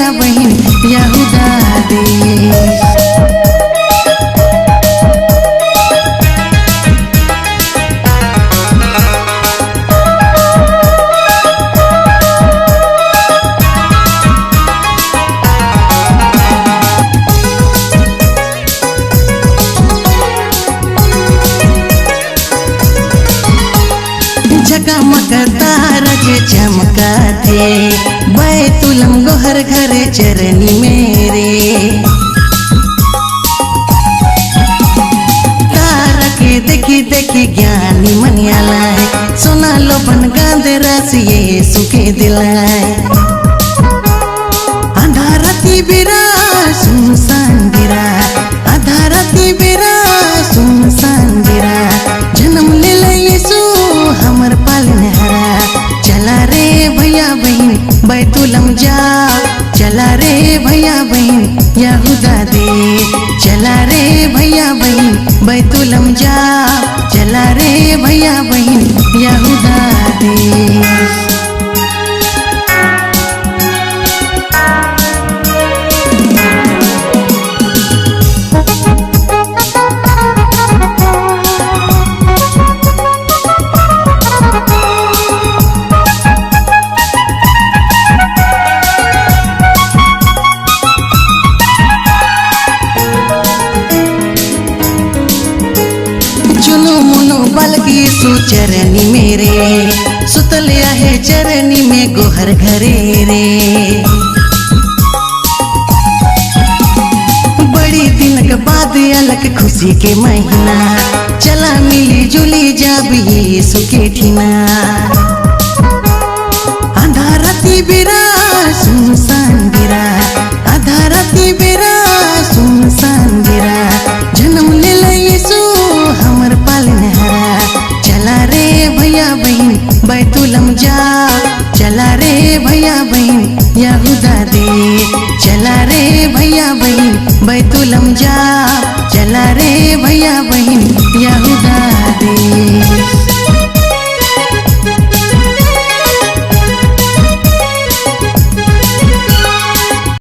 भैया बहन यहूदा देश। जगमग तारक चमका थे बैतुलम गोहर घर चरनी मेरे। तारक देखी देखी ज्ञानी मनियाला है सोना लोपन गांधे रस ये सुखे दिलाए। अंधारती बिरा सुनसान बिरा अंधारती बिरा सुनसान बिरा जन्म ले यीशु हमर पालनहारा। चला रे भैया बहन बैतुलम जा चला रे भैया बहन यहूदा दे। चला रे भैया बहन बैतुलम जा चला रे भैया बहन यहूदा दे। बल्कि सुचरनी मेरे सुतलिया है चरनी में गोहर घरे रे। बड़ी दिन के बाद अलग खुशी के महीना चला मिली जुली जब यीशु के ठीना। अंधारती बिरा सुनसान बिरा अंधारती बिरा सुनसान बिरा जन्म ले यीशु हमर पालनहारा। चला रे भैया बहन बैतुलम जा चला रे भैया बहन यहूदा दे। चला रे भैया बहन बैतुलम जा चला रे